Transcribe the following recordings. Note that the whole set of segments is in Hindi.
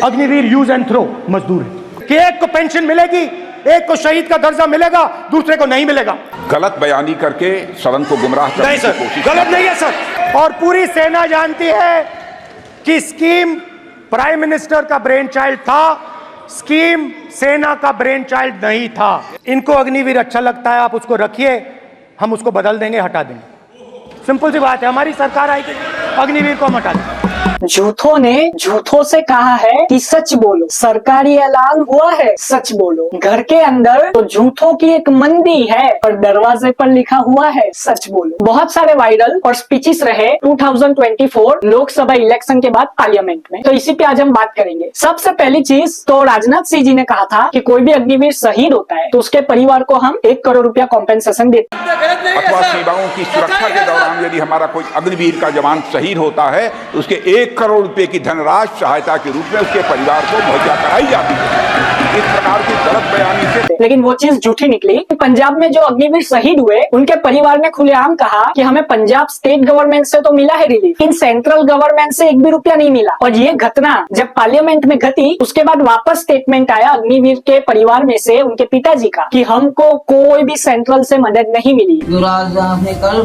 अग्निवीर यूज एंड थ्रो मजदूर है कि एक को पेंशन मिलेगी, एक को शहीद का दर्जा मिलेगा, दूसरे को नहीं मिलेगा। गलत बयानी करके सदन को गुमराह करने की कोशिश। गलत नहीं है सर। और पूरी सेना जानती है कि स्कीम प्राइम मिनिस्टर का ब्रेन चाइल्ड था, स्कीम सेना का ब्रेन चाइल्ड नहीं था। इनको अग्निवीर अच्छा लगता है, आप उसको रखिए, हम उसको बदल देंगे, हटा देंगे। सिंपल सी बात है, हमारी सरकार आएगी, अग्निवीर को हम हटा देंगे। झूठों ने झूठों से कहा है कि सच बोलो, सरकारी ऐलान हुआ है सच बोलो। घर के अंदर तो झूठों की एक मंदी है और दरवाजे पर लिखा हुआ है सच बोलो। बहुत सारे वायरल और स्पीचेस रहे 2024 लोकसभा इलेक्शन के बाद पार्लियामेंट में, तो इसी पे आज हम बात करेंगे। सबसे पहली चीज तो राजनाथ सिंह जी ने कहा था कि कोई भी अग्निवीर शहीद होता है तो उसके परिवार को हम 1 करोड़ रुपया कॉम्पेंसेशन देते हैं। अथवा सेवाओं की सुरक्षा के दौरान यदि हमारा कोई अग्निवीर का जवान शहीद होता है तो उसके 1 करोड़ रुपए की धनराशि सहायता के रूप में उसके परिवार को मुहैया कराई जाती है। इस प्रकार की गलत बयानी से लेकिन वो चीज झूठी निकली। पंजाब में जो अग्निवीर शहीद हुए उनके परिवार ने खुलेआम कहा कि हमें पंजाब स्टेट गवर्नमेंट से तो मिला है रिलीफ, इन सेंट्रल गवर्नमेंट से 1 भी रुपया नहीं मिला। और ये घटना जब पार्लियामेंट में घटी उसके बाद वापस स्टेटमेंट आया अग्निवीर के परिवार में से, उनके पिताजी का, कि हमको कोई भी सेंट्रल से मदद नहीं मिली। राजनाथ ने कल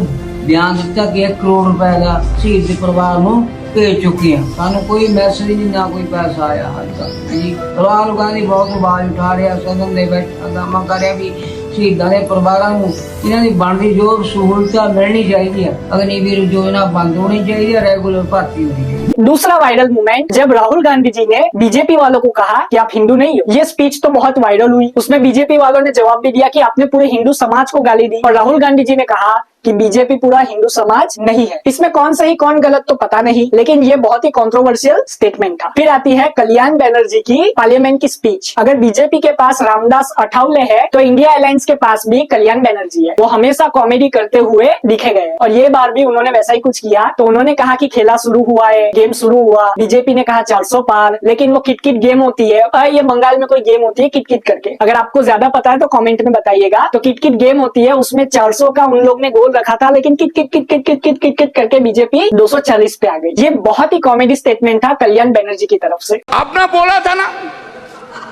बयान दिता कि 1 करोड़ रुपए का शहीद परिवार को भेज चुके हैं, सानू कोई मैसेज नहीं, ना कोई पैसा आया हाल तक जी। राहुल गांधी बहुत आवाज उठा रहा, सदन में बैठा हंगामा कर रहा भी शहीदां दे परिवारां नूं इन्हां दी बनदी जो सहूलतां मिलनी चाहिए, अग्निवीर योजना बंद होनी चाहिए, रेगुलर भर्ती होनी चाहिए। दूसरा वायरल मूवमेंट जब राहुल गांधी जी ने बीजेपी वालों को कहा कि आप हिंदू नहीं हो। ये स्पीच तो बहुत वायरल हुई, उसमें बीजेपी वालों ने जवाब भी दिया कि आपने पूरे हिंदू समाज को गाली दी। और राहुल गांधी जी ने कहा कि बीजेपी पूरा हिंदू समाज नहीं है। इसमें कौन सही कौन गलत तो पता नहीं, लेकिन ये बहुत ही कंट्रोवर्शियल स्टेटमेंट था। फिर आती है कल्याण बनर्जी की पार्लियामेंट की स्पीच। अगर बीजेपी के पास रामदास अठावले है तो इंडिया अलायंस के पास भी कल्याण बनर्जी है। वो हमेशा कॉमेडी करते हुए दिखे गए और ये बार भी उन्होंने वैसा ही कुछ किया। तो उन्होंने कहा कि खेला शुरू हुआ है, गेम शुरू हुआ। बीजेपी ने कहा 400 पार, लेकिन वो किटकिट गेम होती है। ये बंगाल में कोई गेम होती है किटकिट करके, अगर आपको ज्यादा पता है तो कॉमेंट में बताइएगा। तो किटकिट गेम होती है, उसमें 400 का उन लोग ने गोल रखा था, लेकिन kit kit kit kit kit kit kit kit करके बीजेपी 240 पे आ गई। ये बहुत ही कॉमेडी स्टेटमेंट था कल्याण बनर्जी की तरफ से। आपने बोला था ना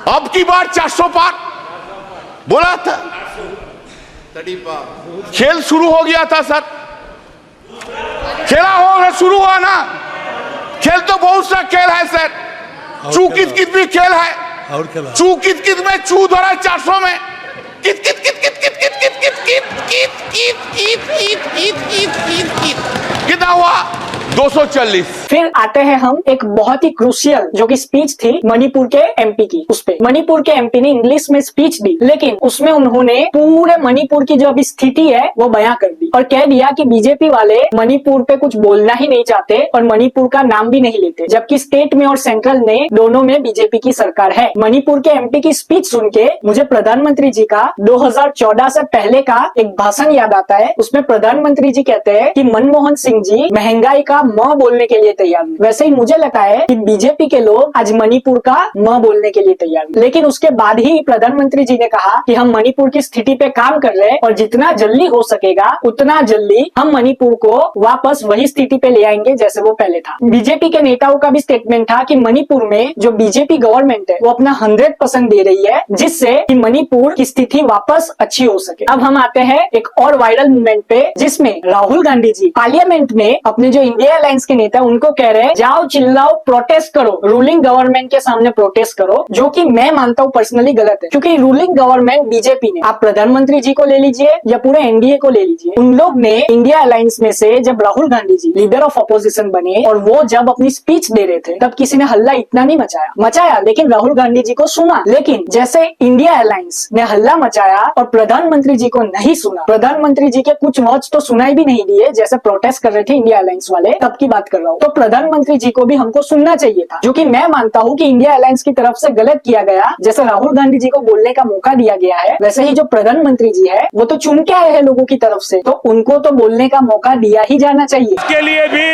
अब की बार 400 पार बोला था, खेल शुरू हो गया था सर, खेला हो शुरू हुआ ना। खेल तो बहुत सा खेल है सर, चू कित कित भी खेल है, चू कित कित में चू धरा 400 में कित कित कित कित कित कित कित कित कित कित कित कित कित कित कित कित कितना हुआ 240। फिर आते हैं हम एक बहुत ही क्रूशियल जो कि स्पीच थी मणिपुर के एमपी की। उस पे मणिपुर के एमपी ने इंग्लिश में स्पीच दी, लेकिन उसमें उन्होंने पूरे मणिपुर की जो अभी स्थिति है वो बयां कर दी और कह दिया कि बीजेपी वाले मणिपुर पे कुछ बोलना ही नहीं चाहते और मणिपुर का नाम भी नहीं लेते, जबकि स्टेट में और सेंट्रल में दोनों में बीजेपी की सरकार है। मणिपुर के एमपी की स्पीच सुन के मुझे प्रधानमंत्री जी का 2014 से पहले का एक भाषण याद आता है। उसमें प्रधानमंत्री जी कहते हैं कि मनमोहन सिंह जी महंगाई का म बोलने के लिए तैयार नहीं। वैसे ही मुझे लगता है कि बीजेपी के लोग आज मणिपुर का म बोलने के लिए तैयार नहीं। लेकिन उसके बाद ही प्रधानमंत्री जी ने कहा कि हम मणिपुर की स्थिति पे काम कर रहे हैं और जितना जल्दी हो सकेगा उतना जल्दी हम मणिपुर को वापस वही स्थिति पे ले आएंगे जैसे वो पहले था। बीजेपी के नेताओं का भी स्टेटमेंट था कि मणिपुर में जो बीजेपी गवर्नमेंट है वो अपना 100% दे रही है जिससे कि मणिपुर की स्थिति वापस अच्छी हो सके। अब हम आते हैं एक और वायरल मूवमेंट पे, जिसमें राहुल गांधी जी पार्लियामेंट में अपने जो इंडिया अलायंस के नेता उनको कह रहे हैं जाओ चिल्लाओ प्रोटेस्ट करो, रूलिंग गवर्नमेंट के सामने प्रोटेस्ट करो, जो कि मैं मानता हूँ पर्सनली गलत है। क्योंकि रूलिंग गवर्नमेंट बीजेपी ने, आप प्रधानमंत्री जी को ले लीजिए या पूरे एनडीए को ले लीजिए, उन लोग ने इंडिया अलायंस में से जब Rahul Gandhi ji leader of opposition बने और वो जब अपनी स्पीच दे रहे थे तब किसी ने हल्ला इतना नहीं मचाया, लेकिन राहुल गांधी जी को सुना। लेकिन जैसे इंडिया अलायंस ने हल्ला मचाया और प्रधानमंत्री जी को नहीं सुना, प्रधानमंत्री जी के कुछ वर्ड्स तो सुनाई भी नहीं दिए जैसे प्रोटेस्ट कर रहे थे इंडिया अलायंस वाले, तब की बात कर रहा हूँ। तो प्रधानमंत्री जी को भी हमको सुनना चाहिए था, जो कि मैं मानता हूँ कि इंडिया अलायंस की तरफ से गलत किया गया। जैसे राहुल गांधी जी को बोलने का मौका दिया गया है, वैसे ही जो प्रधानमंत्री जी है वो तो चुन के आए हैं लोगों की तरफ से, तो उनको तो बोलने का मौका दिया ही जाना चाहिए। इसके लिए भी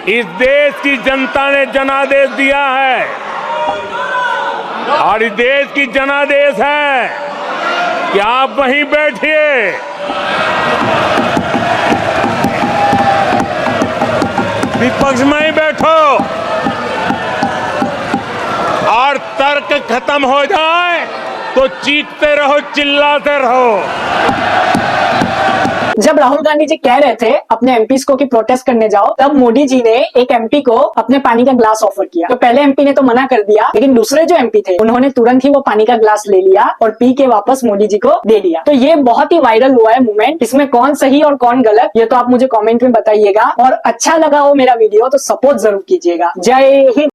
इस देश की जनता ने जनादेश दिया है और इस देश की जनादेश है कि आप वहीं बैठिए, विपक्ष में ही बैठो, खत्म हो जाए तो चीखते रहो, चिल्लाते रहो। जब राहुल गांधी जी कह रहे थे अपने एमपीज को कि प्रोटेस्ट करने जाओ, तब मोदी जी ने एक एमपी को अपने पानी का ग्लास ऑफर किया। तो पहले एमपी ने तो मना कर दिया, लेकिन दूसरे जो एमपी थे उन्होंने तुरंत ही वो पानी का ग्लास ले लिया और पी के वापस मोदी जी को दे दिया। तो ये बहुत ही वायरल हुआ है मूवमेंट। इसमें कौन सही और कौन गलत, ये तो आप मुझे कमेंट में बताइएगा। और अच्छा लगा हो मेरा वीडियो तो सपोर्ट जरूर कीजिएगा। जय हिंद।